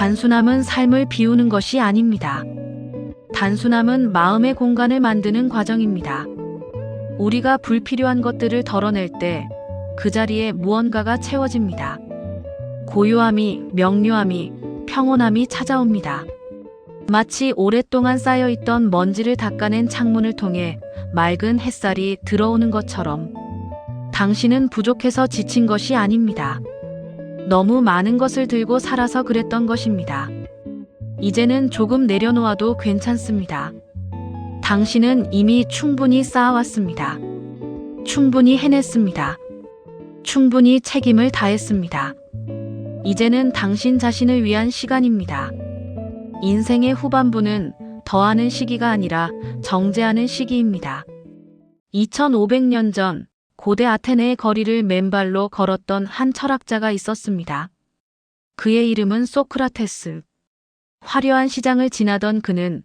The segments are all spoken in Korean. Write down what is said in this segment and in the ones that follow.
단순함은 삶을 비우는 것이 아닙니다. 단순함은 마음의 공간을 만드는 과정입니다. 우리가 불필요한 것들을 덜어낼 때 그 자리에 무언가가 채워집니다. 고요함이, 명료함이, 평온함이 찾아옵니다. 마치 오랫동안 쌓여있던 먼지를 닦아낸 창문을 통해 맑은 햇살이 들어오는 것처럼 당신은 부족해서 지친 것이 아닙니다. 너무 많은 것을 들고 살아서 그랬던 것입니다. 이제는 조금 내려놓아도 괜찮습니다. 당신은 이미 충분히 쌓아왔습니다. 충분히 해냈습니다. 충분히 책임을 다했습니다. 이제는 당신 자신을 위한 시간입니다. 인생의 후반부는 더하는 시기가 아니라 정제하는 시기입니다. 2500년 전 고대 아테네의 거리를 맨발로 걸었던 한 철학자가 있었습니다. 그의 이름은 소크라테스. 화려한 시장을 지나던 그는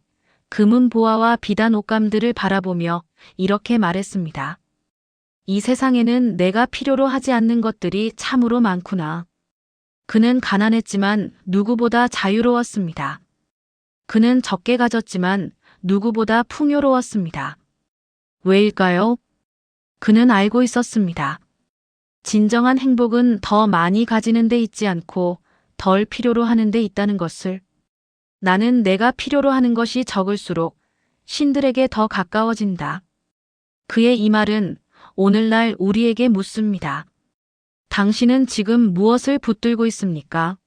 금은 보화와 비단 옷감들을 바라보며 이렇게 말했습니다. 이 세상에는 내가 필요로 하지 않는 것들이 참으로 많구나. 그는 가난했지만 누구보다 자유로웠습니다. 그는 적게 가졌지만 누구보다 풍요로웠습니다. 왜일까요? 그는 알고 있었습니다. 진정한 행복은 더 많이 가지는 데 있지 않고 덜 필요로 하는 데 있다는 것을. 나는 내가 필요로 하는 것이 적을수록 신들에게 더 가까워진다. 그의 이 말은 오늘날 우리에게 묻습니다. 당신은 지금 무엇을 붙들고 있습니까?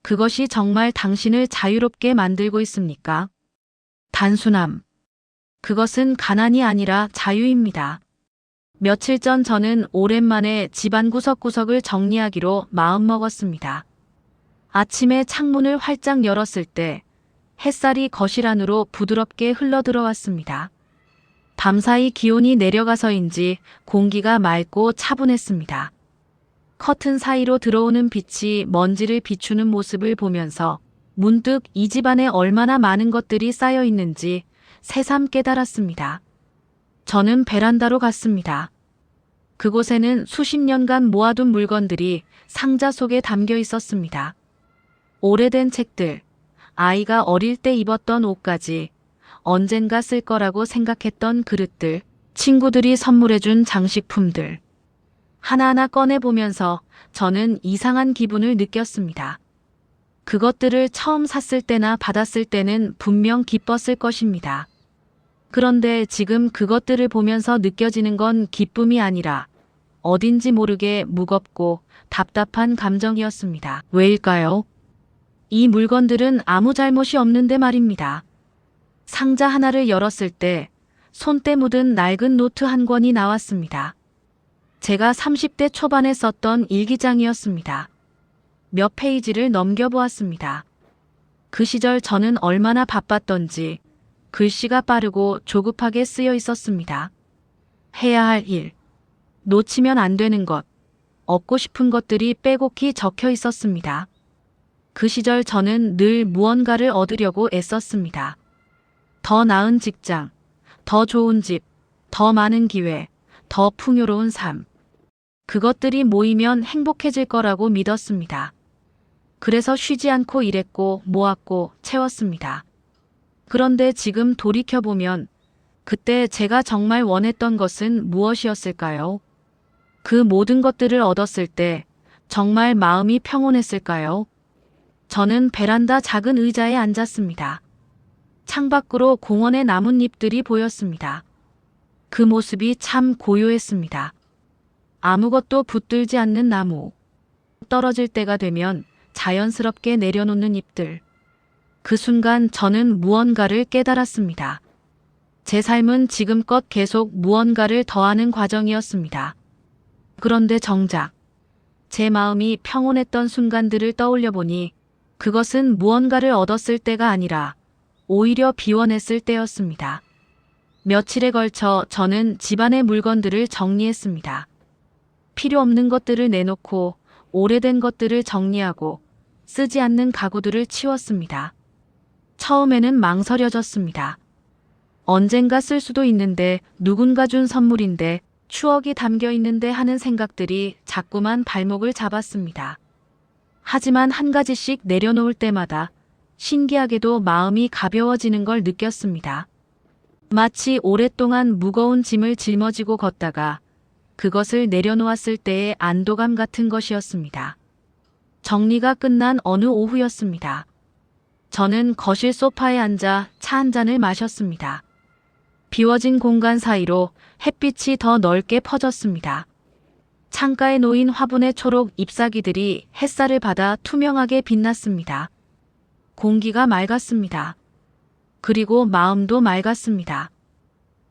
그것이 정말 당신을 자유롭게 만들고 있습니까? 단순함. 그것은 가난이 아니라 자유입니다. 며칠 전 저는 오랜만에 집안 구석구석을 정리하기로 마음먹었습니다. 아침에 창문을 활짝 열었을 때 햇살이 거실 안으로 부드럽게 흘러들어왔습니다. 밤사이 기온이 내려가서인지 공기가 맑고 차분했습니다. 커튼 사이로 들어오는 빛이 먼지를 비추는 모습을 보면서 문득 이 집안에 얼마나 많은 것들이 쌓여 있는지 새삼 깨달았습니다. 저는 베란다로 갔습니다. 그곳에는 수십 년간 모아둔 물건들이 상자 속에 담겨 있었습니다. 오래된 책들, 아이가 어릴 때 입었던 옷까지, 언젠가 쓸 거라고 생각했던 그릇들, 친구들이 선물해준 장식품들. 하나하나 꺼내보면서 저는 이상한 기분을 느꼈습니다. 그것들을 처음 샀을 때나 받았을 때는 분명 기뻤을 것입니다. 그런데 지금 그것들을 보면서 느껴지는 건 기쁨이 아니라 어딘지 모르게 무겁고 답답한 감정이었습니다. 왜일까요? 이 물건들은 아무 잘못이 없는데 말입니다. 상자 하나를 열었을 때 손때 묻은 낡은 노트 한 권이 나왔습니다. 제가 30대 초반에 썼던 일기장이었습니다. 몇 페이지를 넘겨보았습니다. 그 시절 저는 얼마나 바빴던지 글씨가 빠르고 조급하게 쓰여 있었습니다. 해야 할 일, 놓치면 안 되는 것, 얻고 싶은 것들이 빼곡히 적혀 있었습니다. 그 시절 저는 늘 무언가를 얻으려고 애썼습니다. 더 나은 직장, 더 좋은 집, 더 많은 기회, 더 풍요로운 삶. 그것들이 모이면 행복해질 거라고 믿었습니다. 그래서 쉬지 않고 일했고 모았고 채웠습니다. 그런데 지금 돌이켜보면 그때 제가 정말 원했던 것은 무엇이었을까요? 그 모든 것들을 얻었을 때 정말 마음이 평온했을까요? 저는 베란다 작은 의자에 앉았습니다. 창밖으로 공원의 나뭇잎들이 보였습니다. 그 모습이 참 고요했습니다. 아무것도 붙들지 않는 나무. 떨어질 때가 되면 자연스럽게 내려놓는 잎들. 그 순간 저는 무언가를 깨달았습니다. 제 삶은 지금껏 계속 무언가를 더하는 과정이었습니다. 그런데 정작 제 마음이 평온했던 순간들을 떠올려 보니 그것은 무언가를 얻었을 때가 아니라 오히려 비워냈을 때였습니다. 며칠에 걸쳐 저는 집안의 물건들을 정리했습니다. 필요 없는 것들을 내놓고 오래된 것들을 정리하고 쓰지 않는 가구들을 치웠습니다. 처음에는 망설여졌습니다. 언젠가 쓸 수도 있는데, 누군가 준 선물인데, 추억이 담겨 있는데 하는 생각들이 자꾸만 발목을 잡았습니다. 하지만 한 가지씩 내려놓을 때마다 신기하게도 마음이 가벼워지는 걸 느꼈습니다. 마치 오랫동안 무거운 짐을 짊어지고 걷다가 그것을 내려놓았을 때의 안도감 같은 것이었습니다. 정리가 끝난 어느 오후였습니다. 저는 거실 소파에 앉아 차 한 잔을 마셨습니다. 비워진 공간 사이로 햇빛이 더 넓게 퍼졌습니다. 창가에 놓인 화분의 초록 잎사귀들이 햇살을 받아 투명하게 빛났습니다. 공기가 맑았습니다. 그리고 마음도 맑았습니다.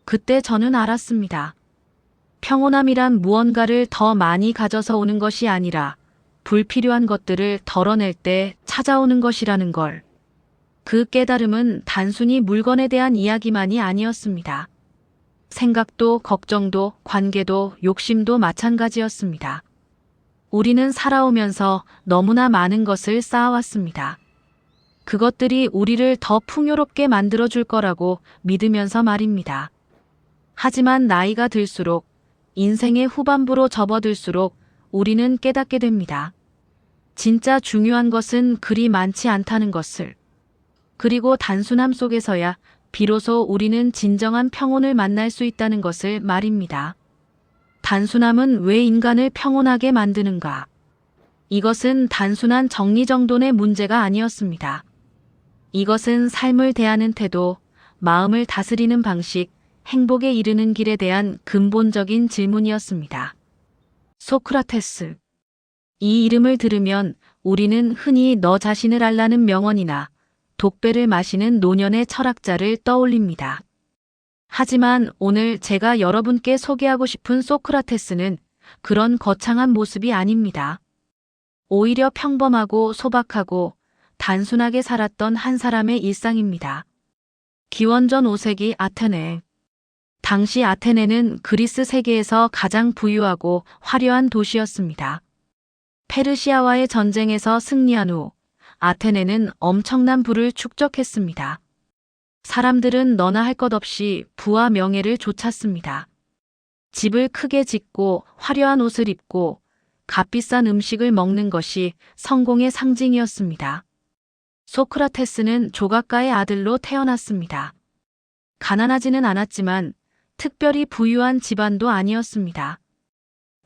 그때 저는 알았습니다. 평온함이란 무언가를 더 많이 가져서 오는 것이 아니라 불필요한 것들을 덜어낼 때 찾아오는 것이라는 걸. 그 깨달음은 단순히 물건에 대한 이야기만이 아니었습니다. 생각도, 걱정도, 관계도, 욕심도 마찬가지였습니다. 우리는 살아오면서 너무나 많은 것을 쌓아왔습니다. 그것들이 우리를 더 풍요롭게 만들어줄 거라고 믿으면서 말입니다. 하지만 나이가 들수록, 인생의 후반부로 접어들수록 우리는 깨닫게 됩니다. 진짜 중요한 것은 그리 많지 않다는 것을. 그리고 단순함 속에서야 비로소 우리는 진정한 평온을 만날 수 있다는 것을 말입니다. 단순함은 왜 인간을 평온하게 만드는가? 이것은 단순한 정리정돈의 문제가 아니었습니다. 이것은 삶을 대하는 태도, 마음을 다스리는 방식, 행복에 이르는 길에 대한 근본적인 질문이었습니다. 소크라테스. 이 이름을 들으면 우리는 흔히 너 자신을 알라는 명언이나 독배를 마시는 노년의 철학자를 떠올립니다. 하지만 오늘 제가 여러분께 소개하고 싶은 소크라테스는 그런 거창한 모습이 아닙니다. 오히려 평범하고 소박하고 단순하게 살았던 한 사람의 일상입니다. 기원전 5세기 아테네. 당시 아테네는 그리스 세계에서 가장 부유하고 화려한 도시였습니다. 페르시아와의 전쟁에서 승리한 후 아테네는 엄청난 부를 축적했습니다. 사람들은 너나 할 것 없이 부와 명예를 좇았습니다. 집을 크게 짓고 화려한 옷을 입고 값비싼 음식을 먹는 것이 성공의 상징이었습니다. 소크라테스는 조각가의 아들로 태어났습니다. 가난하지는 않았지만 특별히 부유한 집안도 아니었습니다.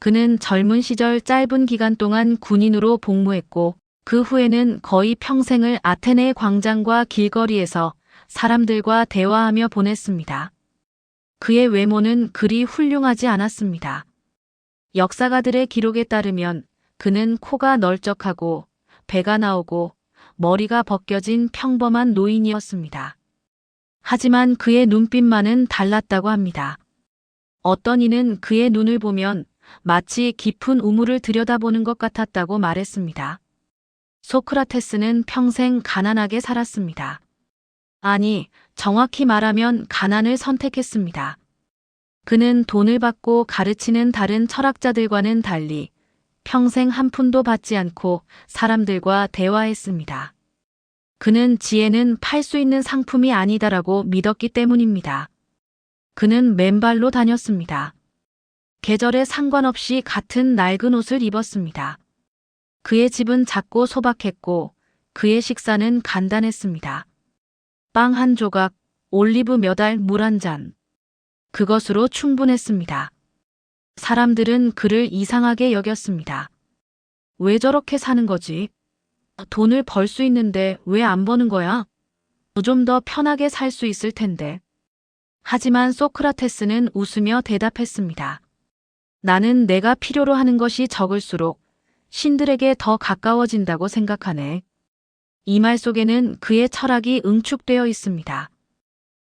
그는 젊은 시절 짧은 기간 동안 군인으로 복무했고 그 후에는 거의 평생을 아테네의 광장과 길거리에서 사람들과 대화하며 보냈습니다. 그의 외모는 그리 훌륭하지 않았습니다. 역사가들의 기록에 따르면 그는 코가 널쩍하고 배가 나오고 머리가 벗겨진 평범한 노인이었습니다. 하지만 그의 눈빛만은 달랐다고 합니다. 어떤 이는 그의 눈을 보면 마치 깊은 우물을 들여다보는 것 같았다고 말했습니다. 소크라테스는 평생 가난하게 살았습니다. 아니, 정확히 말하면 가난을 선택했습니다. 그는 돈을 받고 가르치는 다른 철학자들과는 달리 평생 한 푼도 받지 않고 사람들과 대화했습니다. 그는 지혜는 팔 수 있는 상품이 아니다라고 믿었기 때문입니다. 그는 맨발로 다녔습니다. 계절에 상관없이 같은 낡은 옷을 입었습니다. 그의 집은 작고 소박했고 그의 식사는 간단했습니다. 빵 한 조각, 올리브 몇 알, 물 한 잔. 그것으로 충분했습니다. 사람들은 그를 이상하게 여겼습니다. 왜 저렇게 사는 거지? 돈을 벌 수 있는데 왜 안 버는 거야? 좀 더 편하게 살 수 있을 텐데. 하지만 소크라테스는 웃으며 대답했습니다. 나는 내가 필요로 하는 것이 적을수록 신들에게 더 가까워진다고 생각하네. 이 말 속에는 그의 철학이 응축되어 있습니다.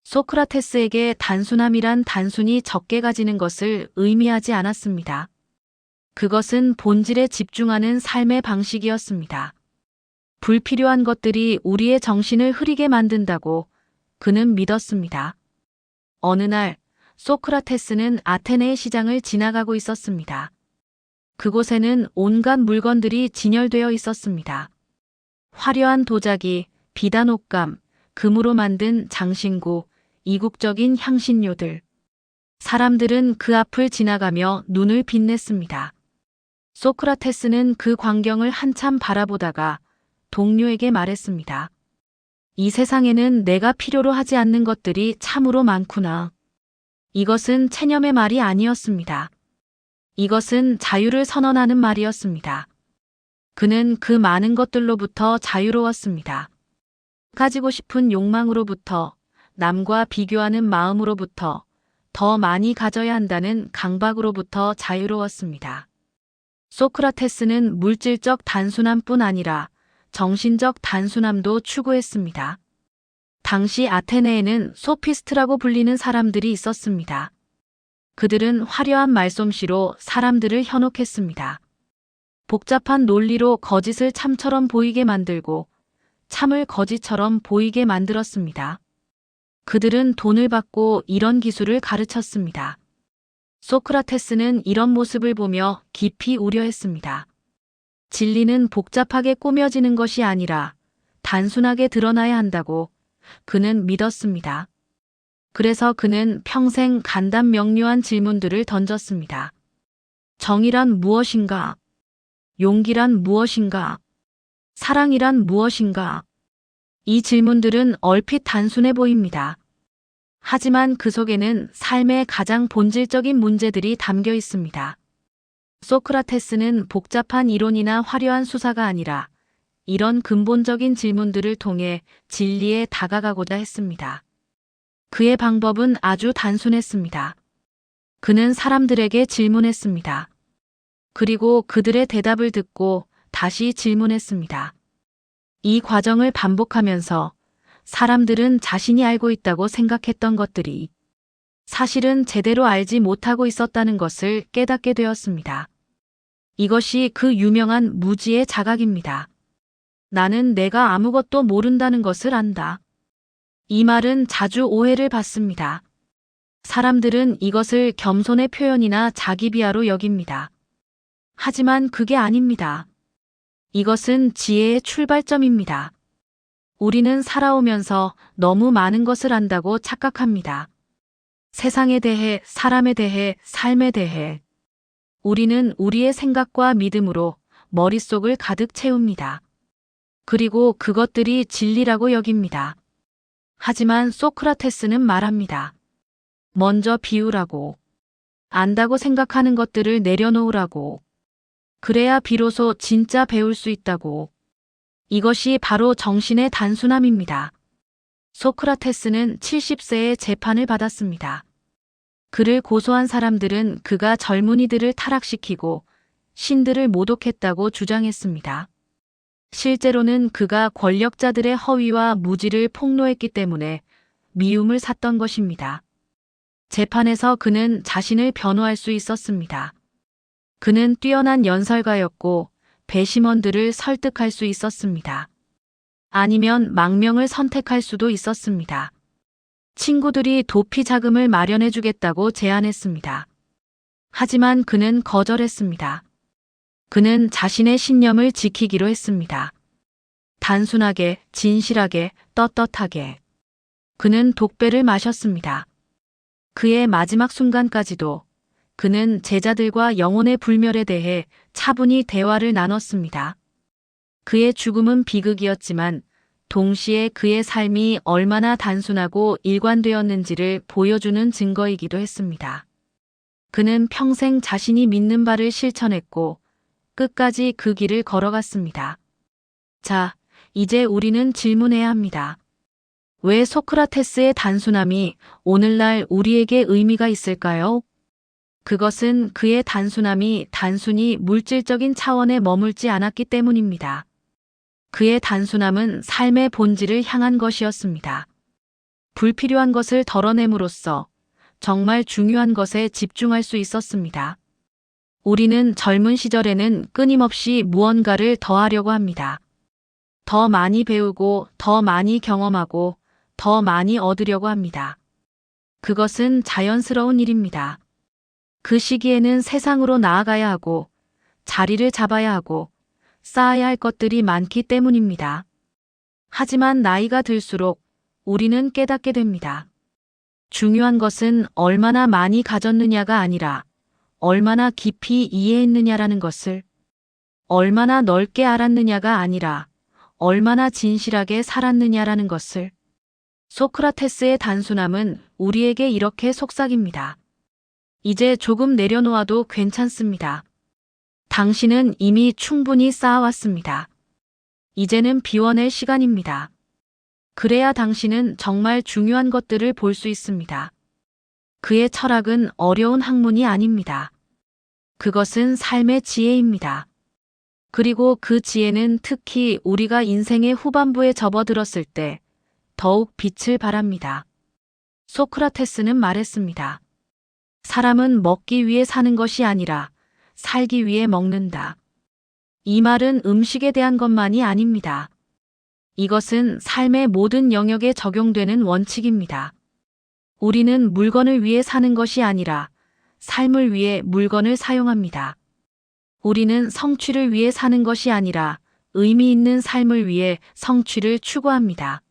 소크라테스에게 단순함이란 단순히 적게 가지는 것을 의미하지 않았습니다. 그것은 본질에 집중하는 삶의 방식이었습니다. 불필요한 것들이 우리의 정신을 흐리게 만든다고 그는 믿었습니다. 어느 날 소크라테스는 아테네의 시장을 지나가고 있었습니다. 그곳에는 온갖 물건들이 진열되어 있었습니다. 화려한 도자기, 비단 옷감, 금으로 만든 장신구, 이국적인 향신료들. 사람들은 그 앞을 지나가며 눈을 빛냈습니다. 소크라테스는 그 광경을 한참 바라보다가 동료에게 말했습니다. 이 세상에는 내가 필요로 하지 않는 것들이 참으로 많구나. 이것은 체념의 말이 아니었습니다. 이것은 자유를 선언하는 말이었습니다. 그는 그 많은 것들로부터 자유로웠습니다. 가지고 싶은 욕망으로부터, 남과 비교하는 마음으로부터, 더 많이 가져야 한다는 강박으로부터 자유로웠습니다. 소크라테스는 물질적 단순함뿐 아니라 정신적 단순함도 추구했습니다. 당시 아테네에는 소피스트라고 불리는 사람들이 있었습니다. 그들은 화려한 말솜씨로 사람들을 현혹했습니다. 복잡한 논리로 거짓을 참처럼 보이게 만들고 참을 거짓처럼 보이게 만들었습니다. 그들은 돈을 받고 이런 기술을 가르쳤습니다. 소크라테스는 이런 모습을 보며 깊이 우려했습니다. 진리는 복잡하게 꾸며지는 것이 아니라 단순하게 드러나야 한다고 그는 믿었습니다. 그래서 그는 평생 간단 명료한 질문들을 던졌습니다. 정의란 무엇인가? 용기란 무엇인가? 사랑이란 무엇인가? 이 질문들은 얼핏 단순해 보입니다. 하지만 그 속에는 삶의 가장 본질적인 문제들이 담겨 있습니다. 소크라테스는 복잡한 이론이나 화려한 수사가 아니라 이런 근본적인 질문들을 통해 진리에 다가가고자 했습니다. 그의 방법은 아주 단순했습니다. 그는 사람들에게 질문했습니다. 그리고 그들의 대답을 듣고 다시 질문했습니다. 이 과정을 반복하면서 사람들은 자신이 알고 있다고 생각했던 것들이 사실은 제대로 알지 못하고 있었다는 것을 깨닫게 되었습니다. 이것이 그 유명한 무지의 자각입니다. 나는 내가 아무것도 모른다는 것을 안다. 이 말은 자주 오해를 받습니다. 사람들은 이것을 겸손의 표현이나 자기 비하로 여깁니다. 하지만 그게 아닙니다. 이것은 지혜의 출발점입니다. 우리는 살아오면서 너무 많은 것을 안다고 착각합니다. 세상에 대해, 사람에 대해, 삶에 대해. 우리는 우리의 생각과 믿음으로 머릿속을 가득 채웁니다. 그리고 그것들이 진리라고 여깁니다. 하지만 소크라테스는 말합니다. 먼저 비우라고. 안다고 생각하는 것들을 내려놓으라고. 그래야 비로소 진짜 배울 수 있다고. 이것이 바로 정신의 단순함입니다. 소크라테스는 70세에 재판을 받았습니다. 그를 고소한 사람들은 그가 젊은이들을 타락시키고 신들을 모독했다고 주장했습니다. 실제로는 그가 권력자들의 허위와 무지를 폭로했기 때문에 미움을 샀던 것입니다. 재판에서 그는 자신을 변호할 수 있었습니다. 그는 뛰어난 연설가였고 배심원들을 설득할 수 있었습니다. 아니면 망명을 선택할 수도 있었습니다. 친구들이 도피 자금을 마련해 주겠다고 제안했습니다. 하지만 그는 거절했습니다. 그는 자신의 신념을 지키기로 했습니다. 단순하게, 진실하게, 떳떳하게. 그는 독배를 마셨습니다. 그의 마지막 순간까지도 그는 제자들과 영혼의 불멸에 대해 차분히 대화를 나눴습니다. 그의 죽음은 비극이었지만 동시에 그의 삶이 얼마나 단순하고 일관되었는지를 보여주는 증거이기도 했습니다. 그는 평생 자신이 믿는 바를 실천했고 끝까지 그 길을 걸어갔습니다. 자, 이제 우리는 질문해야 합니다. 왜 소크라테스의 단순함이 오늘날 우리에게 의미가 있을까요? 그것은 그의 단순함이 단순히 물질적인 차원에 머물지 않았기 때문입니다. 그의 단순함은 삶의 본질을 향한 것이었습니다. 불필요한 것을 덜어냄으로써 정말 중요한 것에 집중할 수 있었습니다. 우리는 젊은 시절에는 끊임없이 무언가를 더하려고 합니다. 더 많이 배우고, 더 많이 경험하고, 더 많이 얻으려고 합니다. 그것은 자연스러운 일입니다. 그 시기에는 세상으로 나아가야 하고, 자리를 잡아야 하고, 쌓아야 할 것들이 많기 때문입니다. 하지만 나이가 들수록 우리는 깨닫게 됩니다. 중요한 것은 얼마나 많이 가졌느냐가 아니라 얼마나 깊이 이해했느냐라는 것을, 얼마나 넓게 알았느냐가 아니라 얼마나 진실하게 살았느냐라는 것을. 소크라테스의 단순함은 우리에게 이렇게 속삭입니다. 이제 조금 내려놓아도 괜찮습니다. 당신은 이미 충분히 쌓아왔습니다. 이제는 비워낼 시간입니다. 그래야 당신은 정말 중요한 것들을 볼 수 있습니다. 그의 철학은 어려운 학문이 아닙니다. 그것은 삶의 지혜입니다. 그리고 그 지혜는 특히 우리가 인생의 후반부에 접어들었을 때 더욱 빛을 발합니다. 소크라테스는 말했습니다. 사람은 먹기 위해 사는 것이 아니라 살기 위해 먹는다. 이 말은 음식에 대한 것만이 아닙니다. 이것은 삶의 모든 영역에 적용되는 원칙입니다. 우리는 물건을 위해 사는 것이 아니라 삶을 위해 물건을 사용합니다. 우리는 성취를 위해 사는 것이 아니라 의미 있는 삶을 위해 성취를 추구합니다.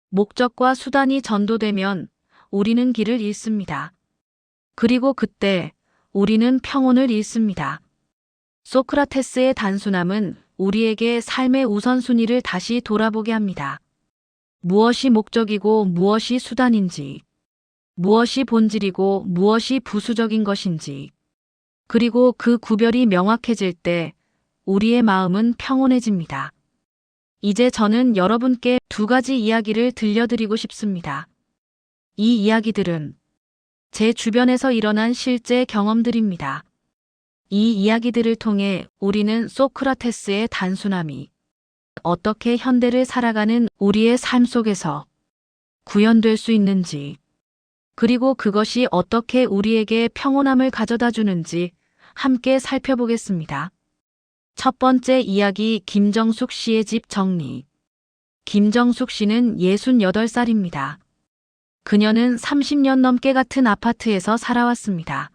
목적과 수단이 전도되면 우리는 길을 잃습니다. 그리고 그때 우리는 평온을 잃습니다. 소크라테스의 단순함은 우리에게 삶의 우선순위를 다시 돌아보게 합니다. 무엇이 목적이고 무엇이 수단인지, 무엇이 본질이고 무엇이 부수적인 것인지, 그리고 그 구별이 명확해질 때 우리의 마음은 평온해집니다. 이제 저는 여러분께 두 가지 이야기를 들려드리고 싶습니다. 이 이야기들은 제 주변에서 일어난 실제 경험들입니다. 이 이야기들을 통해 우리는 소크라테스의 단순함이 어떻게 현대를 살아가는 우리의 삶 속에서 구현될 수 있는지, 그리고 그것이 어떻게 우리에게 평온함을 가져다 주는지 함께 살펴보겠습니다. 첫 번째 이야기, 김정숙 씨의 집 정리. 김정숙 씨는 68살입니다. 그녀는 30년 넘게 같은 아파트에서 살아왔습니다.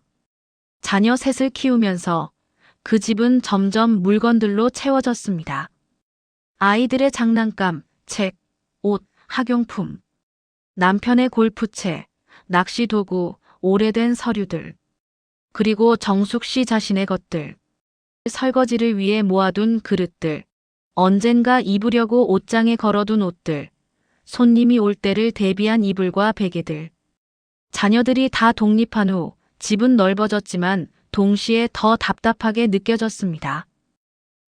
자녀 셋을 키우면서 그 집은 점점 물건들로 채워졌습니다. 아이들의 장난감, 책, 옷, 학용품, 남편의 골프채, 낚시 도구, 오래된 서류들, 그리고 정숙 씨 자신의 것들, 설거지를 위해 모아둔 그릇들, 언젠가 입으려고 옷장에 걸어둔 옷들, 손님이 올 때를 대비한 이불과 베개들. 자녀들이 다 독립한 후 집은 넓어졌지만 동시에 더 답답하게 느껴졌습니다.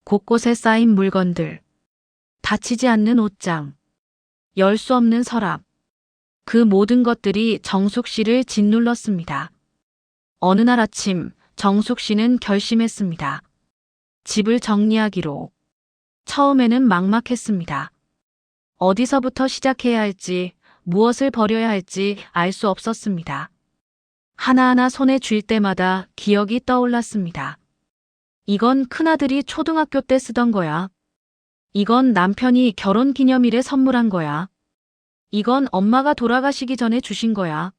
곳곳에 쌓인 물건들, 닫히지 않는 옷장, 열 수 없는 서랍. 그 모든 것들이 정숙 씨를 짓눌렀습니다. 어느 날 아침 정숙 씨는 결심했습니다. 집을 정리하기로. 처음에는 막막했습니다. 어디서부터 시작해야 할지, 무엇을 버려야 할지 알 수 없었습니다. 하나하나 손에 쥘 때마다 기억이 떠올랐습니다. 이건 큰아들이 초등학교 때 쓰던 거야. 이건 남편이 결혼 기념일에 선물한 거야. 이건 엄마가 돌아가시기 전에 주신 거야.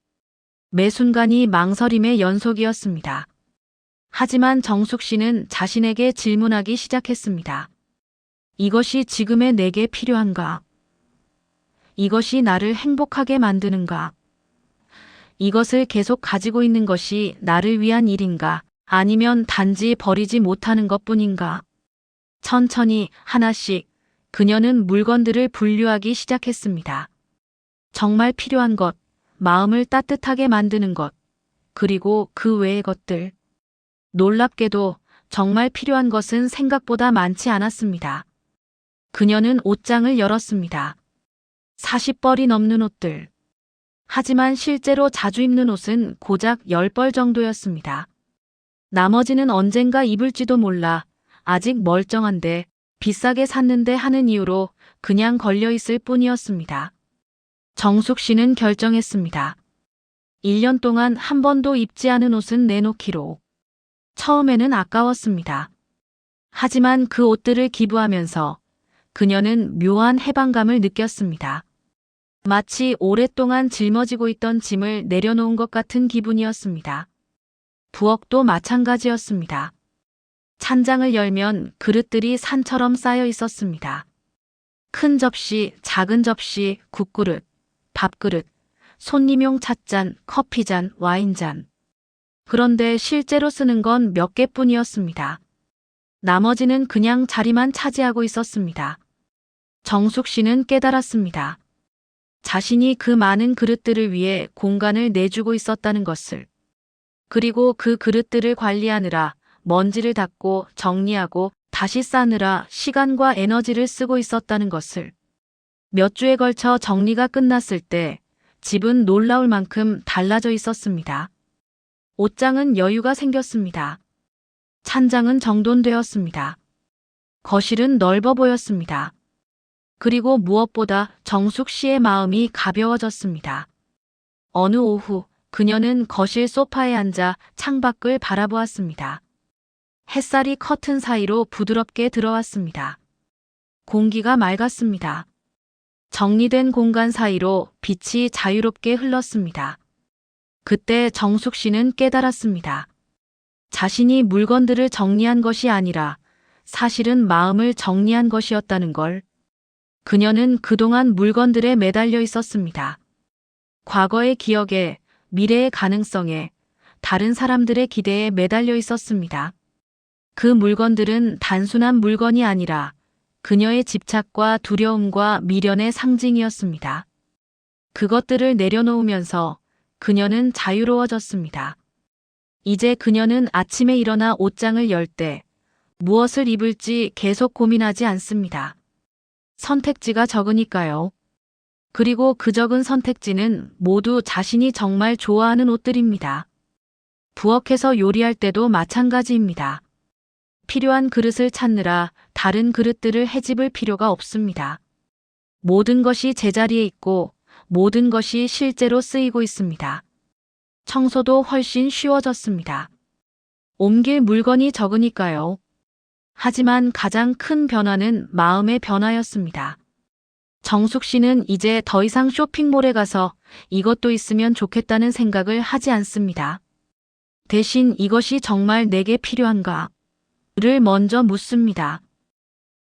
매 순간이 망설임의 연속이었습니다. 하지만 정숙 씨는 자신에게 질문하기 시작했습니다. 이것이 지금의 내게 필요한가? 이것이 나를 행복하게 만드는가? 이것을 계속 가지고 있는 것이 나를 위한 일인가? 아니면 단지 버리지 못하는 것뿐인가? 천천히 하나씩 그녀는 물건들을 분류하기 시작했습니다. 정말 필요한 것, 마음을 따뜻하게 만드는 것, 그리고 그 외의 것들. 놀랍게도 정말 필요한 것은 생각보다 많지 않았습니다. 그녀는 옷장을 열었습니다. 40벌이 넘는 옷들. 하지만 실제로 자주 입는 옷은 고작 10벌 정도였습니다. 나머지는 언젠가 입을지도 몰라 아직 멀쩡한데 비싸게 샀는데 하는 이유로 그냥 걸려있을 뿐이었습니다. 정숙 씨는 결정했습니다. 1년 동안 한 번도 입지 않은 옷은 내놓기로. 처음에는 아까웠습니다. 하지만 그 옷들을 기부하면서 그녀는 묘한 해방감을 느꼈습니다. 마치 오랫동안 짊어지고 있던 짐을 내려놓은 것 같은 기분이었습니다. 부엌도 마찬가지였습니다. 찬장을 열면 그릇들이 산처럼 쌓여 있었습니다. 큰 접시, 작은 접시, 국그릇, 밥그릇, 손님용 찻잔, 커피잔, 와인잔. 그런데 실제로 쓰는 건 몇 개뿐이었습니다. 나머지는 그냥 자리만 차지하고 있었습니다. 정숙 씨는 깨달았습니다. 자신이 그 많은 그릇들을 위해 공간을 내주고 있었다는 것을. 그리고 그 그릇들을 관리하느라 먼지를 닦고 정리하고 다시 싸느라 시간과 에너지를 쓰고 있었다는 것을. 몇 주에 걸쳐 정리가 끝났을 때 집은 놀라울 만큼 달라져 있었습니다. 옷장은 여유가 생겼습니다. 찬장은 정돈되었습니다. 거실은 넓어 보였습니다. 그리고 무엇보다 정숙 씨의 마음이 가벼워졌습니다. 어느 오후 그녀는 거실 소파에 앉아 창밖을 바라보았습니다. 햇살이 커튼 사이로 부드럽게 들어왔습니다. 공기가 맑았습니다. 정리된 공간 사이로 빛이 자유롭게 흘렀습니다. 그때 정숙 씨는 깨달았습니다. 자신이 물건들을 정리한 것이 아니라 사실은 마음을 정리한 것이었다는 걸. 그녀는 그동안 물건들에 매달려 있었습니다. 과거의 기억에, 미래의 가능성에, 다른 사람들의 기대에 매달려 있었습니다. 그 물건들은 단순한 물건이 아니라 그녀의 집착과 두려움과 미련의 상징이었습니다. 그것들을 내려놓으면서 그녀는 자유로워졌습니다. 이제 그녀는 아침에 일어나 옷장을 열 때 무엇을 입을지 계속 고민하지 않습니다. 선택지가 적으니까요. 그리고 그 적은 선택지는 모두 자신이 정말 좋아하는 옷들입니다. 부엌에서 요리할 때도 마찬가지입니다. 필요한 그릇을 찾느라 다른 그릇들을 헤집을 필요가 없습니다. 모든 것이 제자리에 있고 모든 것이 실제로 쓰이고 있습니다. 청소도 훨씬 쉬워졌습니다. 옮길 물건이 적으니까요. 하지만 가장 큰 변화는 마음의 변화였습니다. 정숙 씨는 이제 더 이상 쇼핑몰에 가서 이것도 있으면 좋겠다는 생각을 하지 않습니다. 대신 이것이 정말 내게 필요한가? 를 먼저 묻습니다.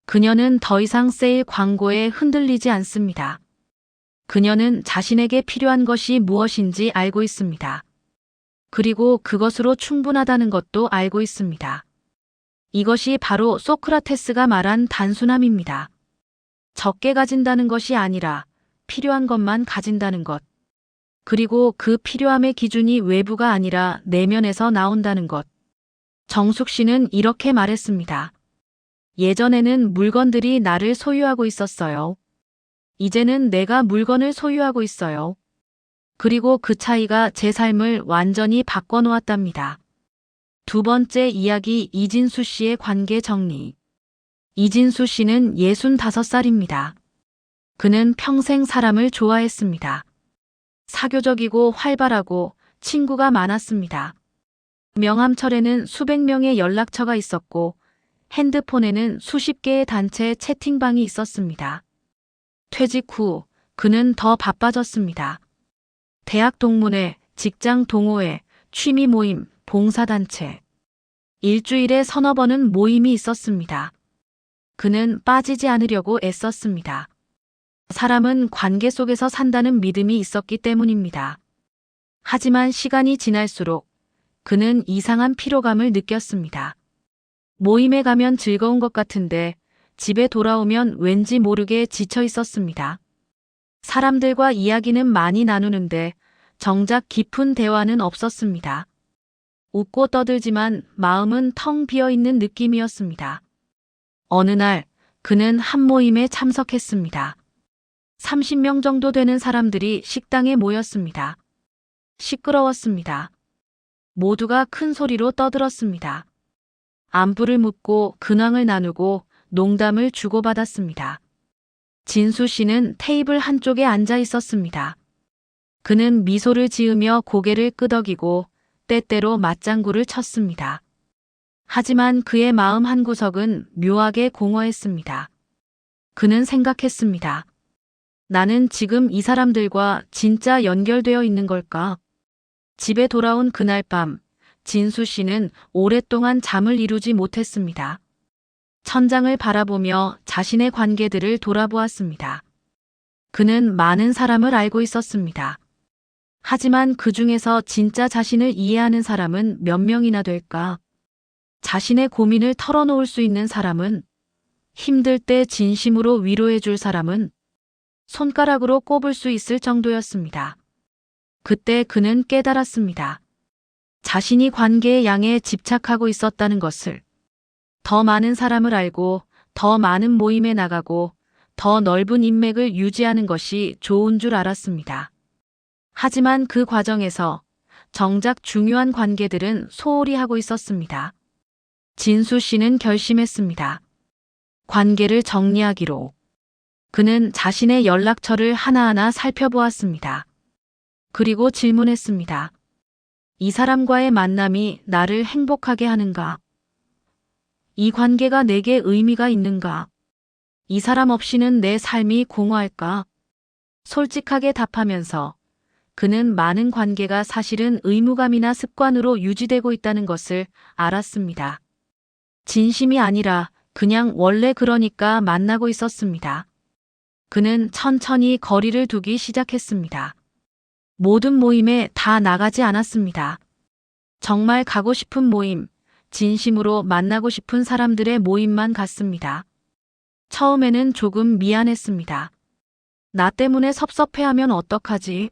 그녀는 더 이상 세일 광고에 흔들리지 않습니다. 그녀는 자신에게 필요한 것이 무엇인지 알고 있습니다. 그리고 그것으로 충분하다는 것도 알고 있습니다. 이것이 바로 소크라테스가 말한 단순함입니다. 적게 가진다는 것이 아니라 필요한 것만 가진다는 것. 그리고 그 필요함의 기준이 외부가 아니라 내면에서 나온다는 것. 정숙 씨는 이렇게 말했습니다. 예전에는 물건들이 나를 소유하고 있었어요. 이제는 내가 물건을 소유하고 있어요. 그리고 그 차이가 제 삶을 완전히 바꿔놓았답니다. 두 번째 이야기, 이진수 씨의 관계 정리. 이진수 씨는 65살입니다. 그는 평생 사람을 좋아했습니다. 사교적이고 활발하고 친구가 많았습니다. 명함철에는 수백 명의 연락처가 있었고 핸드폰에는 수십 개의 단체 채팅방이 있었습니다. 퇴직 후 그는 더 바빠졌습니다. 대학 동문회, 직장 동호회, 취미 모임, 봉사단체. 일주일에 서너 번은 모임이 있었습니다. 그는 빠지지 않으려고 애썼습니다. 사람은 관계 속에서 산다는 믿음이 있었기 때문입니다. 하지만 시간이 지날수록 그는 이상한 피로감을 느꼈습니다. 모임에 가면 즐거운 것 같은데 집에 돌아오면 왠지 모르게 지쳐 있었습니다. 사람들과 이야기는 많이 나누는데 정작 깊은 대화는 없었습니다. 웃고 떠들지만 마음은 텅 비어 있는 느낌이었습니다. 어느 날 그는 한 모임에 참석했습니다. 30명 정도 되는 사람들이 식당에 모였습니다. 시끄러웠습니다. 모두가 큰 소리로 떠들었습니다. 안부를 묻고 근황을 나누고 농담을 주고받았습니다. 진수 씨는 테이블 한쪽에 앉아 있었습니다. 그는 미소를 지으며 고개를 끄덕이고 때때로 맞장구를 쳤습니다. 하지만 그의 마음 한구석은 묘하게 공허했습니다. 그는 생각했습니다. 나는 지금 이 사람들과 진짜 연결되어 있는 걸까? 집에 돌아온 그날 밤, 진수 씨는 오랫동안 잠을 이루지 못했습니다. 천장을 바라보며 자신의 관계들을 돌아보았습니다. 그는 많은 사람을 알고 있었습니다. 하지만 그 중에서 진짜 자신을 이해하는 사람은 몇 명이나 될까? 자신의 고민을 털어놓을 수 있는 사람은, 힘들 때 진심으로 위로해 줄 사람은 손가락으로 꼽을 수 있을 정도였습니다. 그때 그는 깨달았습니다. 자신이 관계의 양에 집착하고 있었다는 것을. 더 많은 사람을 알고 더 많은 모임에 나가고 더 넓은 인맥을 유지하는 것이 좋은 줄 알았습니다. 하지만 그 과정에서 정작 중요한 관계들은 소홀히 하고 있었습니다. 진수 씨는 결심했습니다. 관계를 정리하기로. 그는 자신의 연락처를 하나하나 살펴보았습니다. 그리고 질문했습니다. 이 사람과의 만남이 나를 행복하게 하는가? 이 관계가 내게 의미가 있는가? 이 사람 없이는 내 삶이 공허할까? 솔직하게 답하면서 그는 많은 관계가 사실은 의무감이나 습관으로 유지되고 있다는 것을 알았습니다. 진심이 아니라 그냥 원래 그러니까 만나고 있었습니다. 그는 천천히 거리를 두기 시작했습니다. 모든 모임에 다 나가지 않았습니다. 정말 가고 싶은 모임, 진심으로 만나고 싶은 사람들의 모임만 갔습니다. 처음에는 조금 미안했습니다. 나 때문에 섭섭해하면 어떡하지?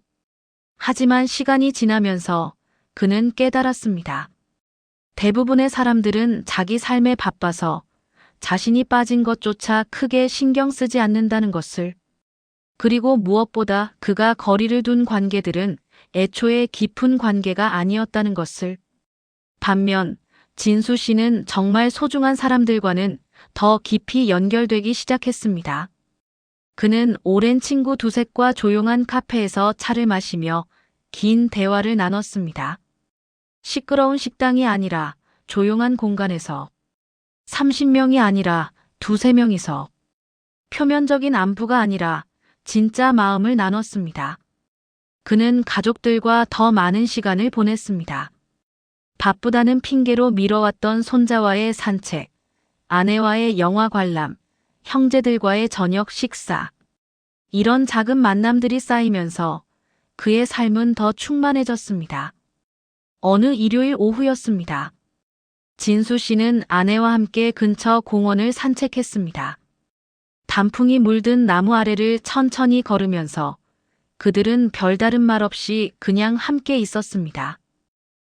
하지만 시간이 지나면서 그는 깨달았습니다. 대부분의 사람들은 자기 삶에 바빠서 자신이 빠진 것조차 크게 신경 쓰지 않는다는 것을. 그리고 무엇보다 그가 거리를 둔 관계들은 애초에 깊은 관계가 아니었다는 것을. 반면 진수 씨는 정말 소중한 사람들과는 더 깊이 연결되기 시작했습니다. 그는 오랜 친구 두셋과 조용한 카페에서 차를 마시며 긴 대화를 나눴습니다. 시끄러운 식당이 아니라 조용한 공간에서, 30명이 아니라 두세 명이서, 표면적인 안부가 아니라 진짜 마음을 나눴습니다. 그는 가족들과 더 많은 시간을 보냈습니다. 바쁘다는 핑계로 미뤄왔던 손자와의 산책, 아내와의 영화 관람, 형제들과의 저녁 식사. 이런 작은 만남들이 쌓이면서 그의 삶은 더 충만해졌습니다. 어느 일요일 오후였습니다. 진수 씨는 아내와 함께 근처 공원을 산책했습니다. 단풍이 물든 나무 아래를 천천히 걸으면서 그들은 별다른 말 없이 그냥 함께 있었습니다.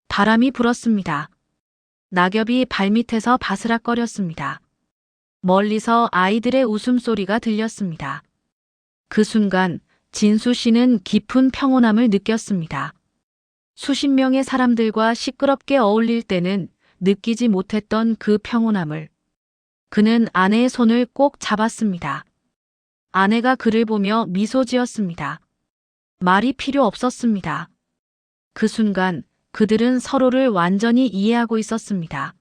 바람이 불었습니다. 낙엽이 발밑에서 바스락거렸습니다. 멀리서 아이들의 웃음소리가 들렸습니다. 그 순간 진수 씨는 깊은 평온함을 느꼈습니다. 수십 명의 사람들과 시끄럽게 어울릴 때는 느끼지 못했던 그 평온함을. 그는 아내의 손을 꼭 잡았습니다. 아내가 그를 보며 미소 지었습니다. 말이 필요 없었습니다. 그 순간 그들은 서로를 완전히 이해하고 있었습니다.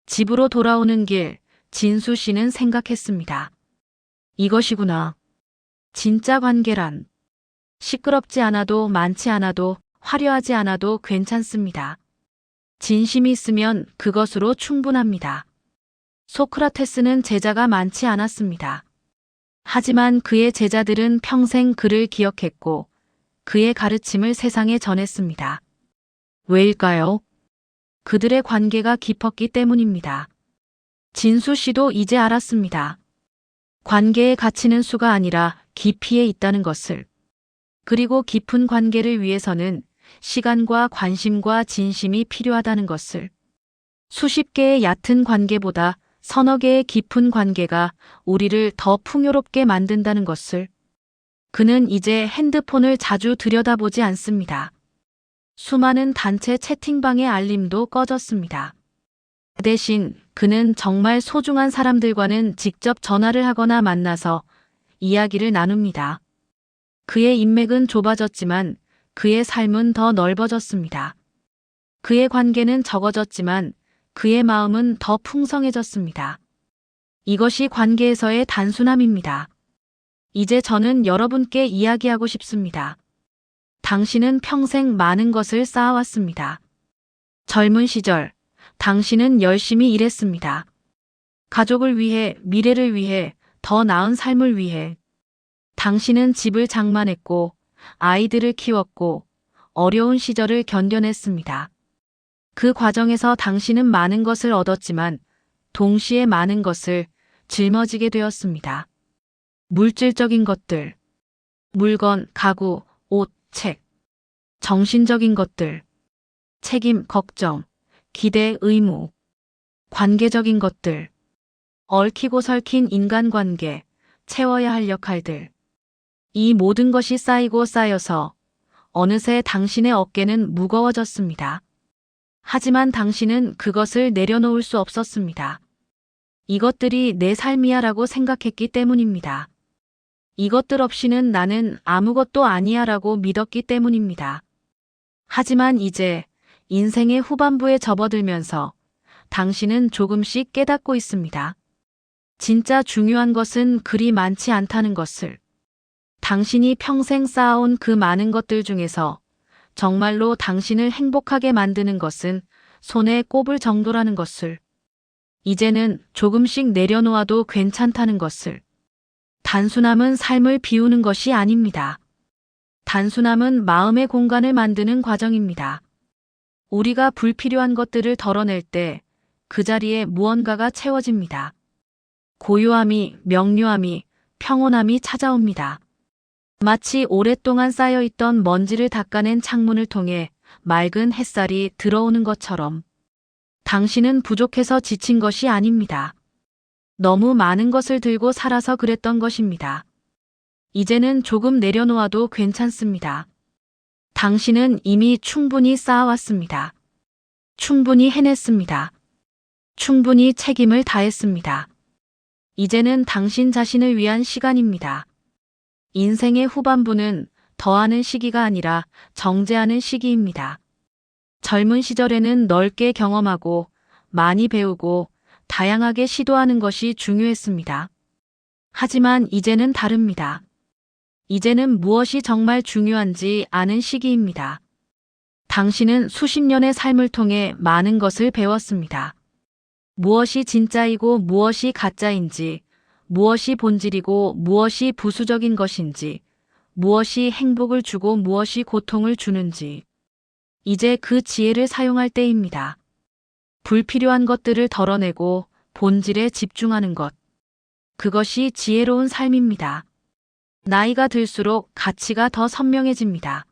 집으로 돌아오는 길, 진수 씨는 생각했습니다. 이것이구나. 진짜 관계란. 시끄럽지 않아도 많지 않아도 화려하지 않아도 괜찮습니다. 진심이 있으면 그것으로 충분합니다. 소크라테스는 제자가 많지 않았습니다. 하지만 그의 제자들은 평생 그를 기억했고 그의 가르침을 세상에 전했습니다. 왜일까요? 그들의 관계가 깊었기 때문입니다. 진수 씨도 이제 알았습니다. 관계의 가치는 수가 아니라 깊이에 있다는 것을. 그리고 깊은 관계를 위해서는 시간과 관심과 진심이 필요하다는 것을. 수십 개의 얕은 관계보다 서너 개의 깊은 관계가 우리를 더 풍요롭게 만든다는 것을. 그는 이제 핸드폰을 자주 들여다보지 않습니다. 수많은 단체 채팅방의 알림도 꺼졌습니다. 대신 그는 정말 소중한 사람들과는 직접 전화를 하거나 만나서 이야기를 나눕니다. 그의 인맥은 좁아졌지만 그의 삶은 더 넓어졌습니다. 그의 관계는 적어졌지만 그의 마음은 더 풍성해졌습니다. 이것이 관계에서의 단순함입니다. 이제 저는 여러분께 이야기하고 싶습니다. 당신은 평생 많은 것을 쌓아왔습니다. 젊은 시절, 당신은 열심히 일했습니다. 가족을 위해, 미래를 위해, 더 나은 삶을 위해. 당신은 집을 장만했고, 아이들을 키웠고, 어려운 시절을 견뎌냈습니다. 그 과정에서 당신은 많은 것을 얻었지만 동시에 많은 것을 짊어지게 되었습니다. 물질적인 것들, 물건, 가구, 옷, 책, 정신적인 것들, 책임, 걱정, 기대, 의무, 관계적인 것들, 얽히고 설킨 인간관계, 채워야 할 역할들. 이 모든 것이 쌓이고 쌓여서 어느새 당신의 어깨는 무거워졌습니다. 하지만 당신은 그것을 내려놓을 수 없었습니다. 이것들이 내 삶이야라고 생각했기 때문입니다. 이것들 없이는 나는 아무것도 아니야라고 믿었기 때문입니다. 하지만 이제 인생의 후반부에 접어들면서 당신은 조금씩 깨닫고 있습니다. 진짜 중요한 것은 그리 많지 않다는 것을. 당신이 평생 쌓아온 그 많은 것들 중에서 정말로 당신을 행복하게 만드는 것은 손에 꼽을 정도라는 것을. 이제는 조금씩 내려놓아도 괜찮다는 것을. 단순함은 삶을 비우는 것이 아닙니다. 단순함은 마음의 공간을 만드는 과정입니다. 우리가 불필요한 것들을 덜어낼 때 그 자리에 무언가가 채워집니다. 고요함이, 명료함이, 평온함이 찾아옵니다. 마치 오랫동안 쌓여있던 먼지를 닦아낸 창문을 통해 맑은 햇살이 들어오는 것처럼 당신은 부족해서 지친 것이 아닙니다. 너무 많은 것을 들고 살아서 그랬던 것입니다. 이제는 조금 내려놓아도 괜찮습니다. 당신은 이미 충분히 쌓아왔습니다. 충분히 해냈습니다. 충분히 책임을 다했습니다. 이제는 당신 자신을 위한 시간입니다. 인생의 후반부는 더하는 시기가 아니라 정제하는 시기입니다. 젊은 시절에는 넓게 경험하고 많이 배우고 다양하게 시도하는 것이 중요했습니다. 하지만 이제는 다릅니다. 이제는 무엇이 정말 중요한지 아는 시기입니다. 당신은 수십 년의 삶을 통해 많은 것을 배웠습니다. 무엇이 진짜이고 무엇이 가짜인지, 무엇이 본질이고 무엇이 부수적인 것인지, 무엇이 행복을 주고 무엇이 고통을 주는지. 이제 그 지혜를 사용할 때입니다. 불필요한 것들을 덜어내고 본질에 집중하는 것. 그것이 지혜로운 삶입니다. 나이가 들수록 가치가 더 선명해집니다.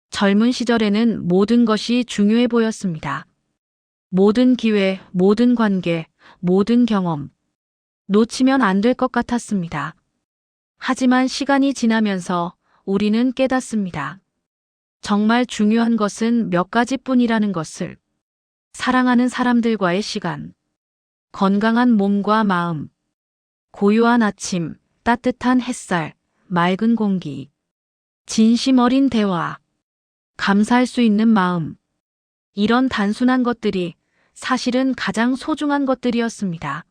젊은 시절에는 모든 것이 중요해 보였습니다. 모든 기회, 모든 관계, 모든 경험. 놓치면 안 될 것 같았습니다. 하지만 시간이 지나면서 우리는 깨닫습니다. 정말 중요한 것은 몇 가지뿐이라는 것을. 사랑하는 사람들과의 시간, 건강한 몸과 마음, 고요한 아침, 따뜻한 햇살, 맑은 공기, 진심 어린 대화, 감사할 수 있는 마음. 이런 단순한 것들이 사실은 가장 소중한 것들이었습니다.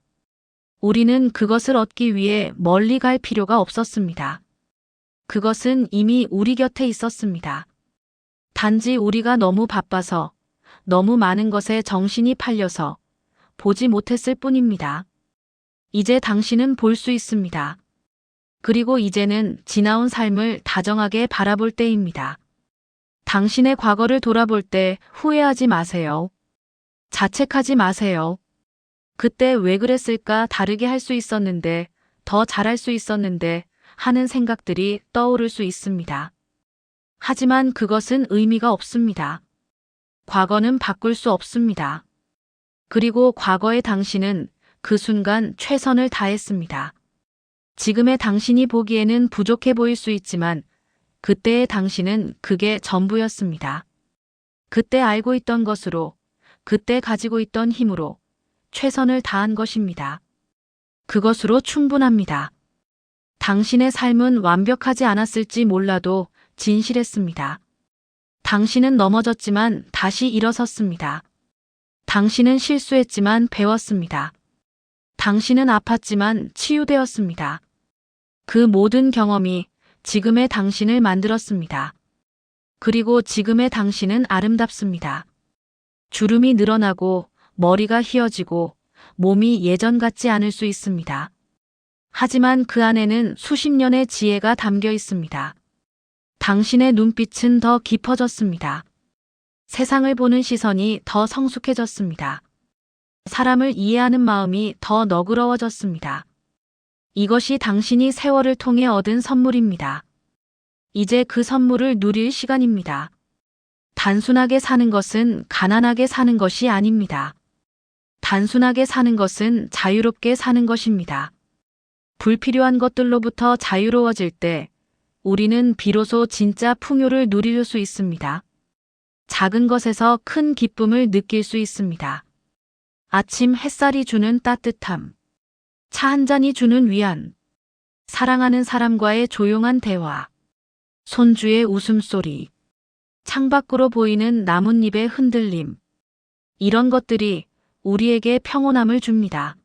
우리는 그것을 얻기 위해 멀리 갈 필요가 없었습니다. 그것은 이미 우리 곁에 있었습니다. 단지 우리가 너무 바빠서, 너무 많은 것에 정신이 팔려서 보지 못했을 뿐입니다. 이제 당신은 볼 수 있습니다. 그리고 이제는 지나온 삶을 다정하게 바라볼 때입니다. 당신의 과거를 돌아볼 때 후회하지 마세요. 자책하지 마세요. 그때 왜 그랬을까, 다르게 할 수 있었는데, 더 잘할 수 있었는데 하는 생각들이 떠오를 수 있습니다. 하지만 그것은 의미가 없습니다. 과거는 바꿀 수 없습니다. 그리고 과거의 당신은 그 순간 최선을 다했습니다. 지금의 당신이 보기에는 부족해 보일 수 있지만 그때의 당신은 그게 전부였습니다. 그때 알고 있던 것으로, 그때 가지고 있던 힘으로 최선을 다한 것입니다. 그것으로 충분합니다. 당신의 삶은 완벽하지 않았을지 몰라도 진실했습니다. 당신은 넘어졌지만 다시 일어섰습니다. 당신은 실수했지만 배웠습니다. 당신은 아팠지만 치유되었습니다. 그 모든 경험이 지금의 당신을 만들었습니다. 그리고 지금의 당신은 아름답습니다. 주름이 늘어나고 머리가 휘어지고 몸이 예전 같지 않을 수 있습니다. 하지만 그 안에는 수십 년의 지혜가 담겨 있습니다. 당신의 눈빛은 더 깊어졌습니다. 세상을 보는 시선이 더 성숙해졌습니다. 사람을 이해하는 마음이 더 너그러워졌습니다. 이것이 당신이 세월을 통해 얻은 선물입니다. 이제 그 선물을 누릴 시간입니다. 단순하게 사는 것은 가난하게 사는 것이 아닙니다. 단순하게 사는 것은 자유롭게 사는 것입니다. 불필요한 것들로부터 자유로워질 때 우리는 비로소 진짜 풍요를 누릴 수 있습니다. 작은 것에서 큰 기쁨을 느낄 수 있습니다. 아침 햇살이 주는 따뜻함, 차 한 잔이 주는 위안, 사랑하는 사람과의 조용한 대화, 손주의 웃음소리, 창밖으로 보이는 나뭇잎의 흔들림. 이런 것들이 우리에게 평온함을 줍니다.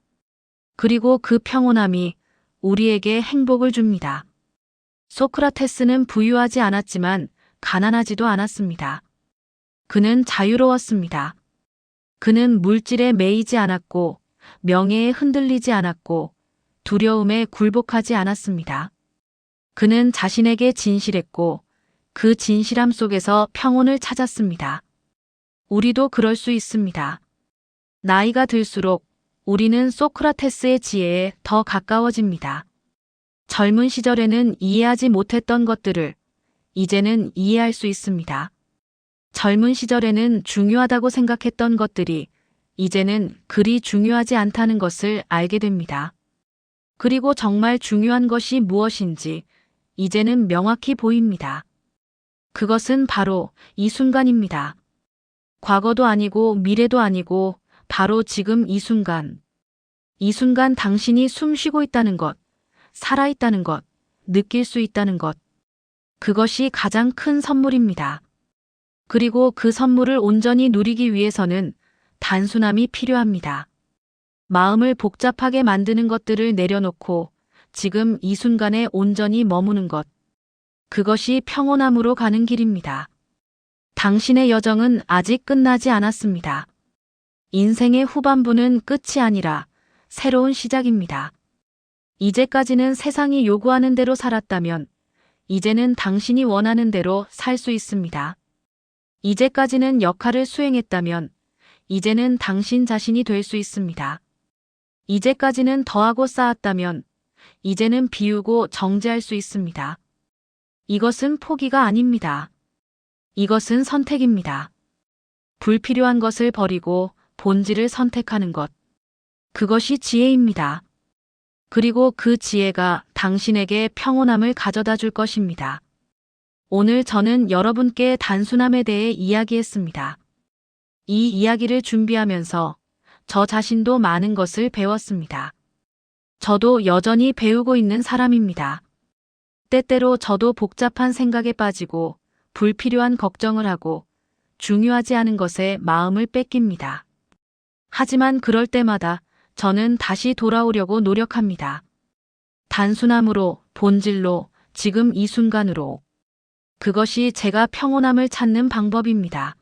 그리고 그 평온함이 우리에게 행복을 줍니다. 소크라테스는 부유하지 않았지만 가난하지도 않았습니다. 그는 자유로웠습니다. 그는 물질에 매이지 않았고 명예에 흔들리지 않았고 두려움에 굴복하지 않았습니다. 그는 자신에게 진실했고 그 진실함 속에서 평온을 찾았습니다. 우리도 그럴 수 있습니다. 나이가 들수록 우리는 소크라테스의 지혜에 더 가까워집니다. 젊은 시절에는 이해하지 못했던 것들을 이제는 이해할 수 있습니다. 젊은 시절에는 중요하다고 생각했던 것들이 이제는 그리 중요하지 않다는 것을 알게 됩니다. 그리고 정말 중요한 것이 무엇인지 이제는 명확히 보입니다. 그것은 바로 이 순간입니다. 과거도 아니고 미래도 아니고 바로 지금 이 순간. 이 순간 당신이 숨 쉬고 있다는 것, 살아있다는 것, 느낄 수 있다는 것. 그것이 가장 큰 선물입니다. 그리고 그 선물을 온전히 누리기 위해서는 단순함이 필요합니다. 마음을 복잡하게 만드는 것들을 내려놓고 지금 이 순간에 온전히 머무는 것. 그것이 평온함으로 가는 길입니다. 당신의 여정은 아직 끝나지 않았습니다. 인생의 후반부는 끝이 아니라 새로운 시작입니다. 이제까지는 세상이 요구하는 대로 살았다면 이제는 당신이 원하는 대로 살 수 있습니다. 이제까지는 역할을 수행했다면 이제는 당신 자신이 될 수 있습니다. 이제까지는 더하고 쌓았다면 이제는 비우고 정제할 수 있습니다. 이것은 포기가 아닙니다. 이것은 선택입니다. 불필요한 것을 버리고 본질을 선택하는 것. 그것이 지혜입니다. 그리고 그 지혜가 당신에게 평온함을 가져다 줄 것입니다. 오늘 저는 여러분께 단순함에 대해 이야기했습니다. 이 이야기를 준비하면서 저 자신도 많은 것을 배웠습니다. 저도 여전히 배우고 있는 사람입니다. 때때로 저도 복잡한 생각에 빠지고 불필요한 걱정을 하고 중요하지 않은 것에 마음을 뺏깁니다. 하지만 그럴 때마다 저는 다시 돌아오려고 노력합니다. 단순함으로, 본질로, 지금 이 순간으로. 그것이 제가 평온함을 찾는 방법입니다.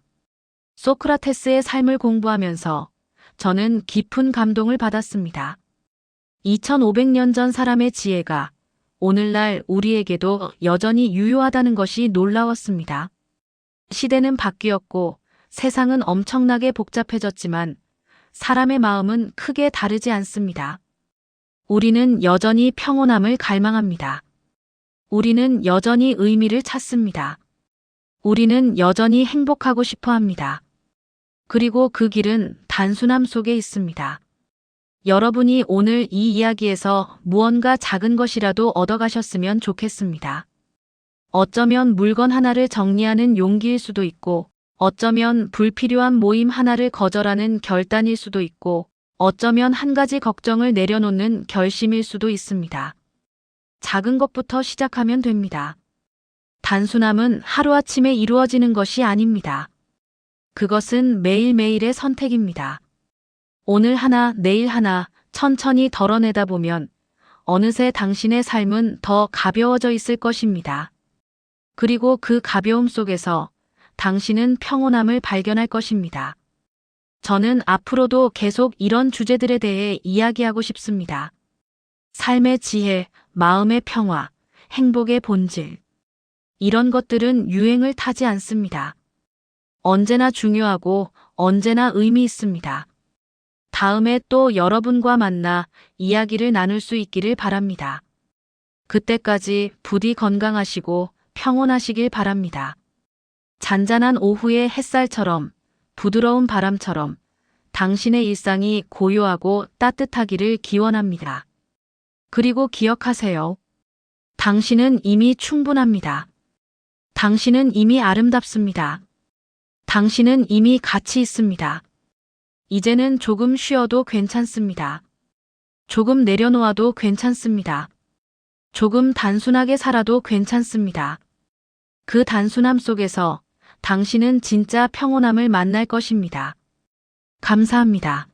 소크라테스의 삶을 공부하면서 저는 깊은 감동을 받았습니다. 2500년 전 사람의 지혜가 오늘날 우리에게도 여전히 유효하다는 것이 놀라웠습니다. 시대는 바뀌었고 세상은 엄청나게 복잡해졌지만 사람의 마음은 크게 다르지 않습니다. 우리는 여전히 평온함을 갈망합니다. 우리는 여전히 의미를 찾습니다. 우리는 여전히 행복하고 싶어 합니다. 그리고 그 길은 단순함 속에 있습니다. 여러분이 오늘 이 이야기에서 무언가 작은 것이라도 얻어가셨으면 좋겠습니다. 어쩌면 물건 하나를 정리하는 용기일 수도 있고, 어쩌면 불필요한 모임 하나를 거절하는 결단일 수도 있고, 어쩌면 한 가지 걱정을 내려놓는 결심일 수도 있습니다. 작은 것부터 시작하면 됩니다. 단순함은 하루아침에 이루어지는 것이 아닙니다. 그것은 매일매일의 선택입니다. 오늘 하나, 내일 하나, 천천히 덜어내다 보면 어느새 당신의 삶은 더 가벼워져 있을 것입니다. 그리고 그 가벼움 속에서 당신은 평온함을 발견할 것입니다. 저는 앞으로도 계속 이런 주제들에 대해 이야기하고 싶습니다. 삶의 지혜, 마음의 평화, 행복의 본질. 이런 것들은 유행을 타지 않습니다. 언제나 중요하고 언제나 의미 있습니다. 다음에 또 여러분과 만나 이야기를 나눌 수 있기를 바랍니다. 그때까지 부디 건강하시고 평온하시길 바랍니다. 잔잔한 오후의 햇살처럼, 부드러운 바람처럼 당신의 일상이 고요하고 따뜻하기를 기원합니다. 그리고 기억하세요. 당신은 이미 충분합니다. 당신은 이미 아름답습니다. 당신은 이미 가치 있습니다. 이제는 조금 쉬어도 괜찮습니다. 조금 내려놓아도 괜찮습니다. 조금 단순하게 살아도 괜찮습니다. 그 단순함 속에서 당신은 진짜 평온함을 만날 것입니다. 감사합니다.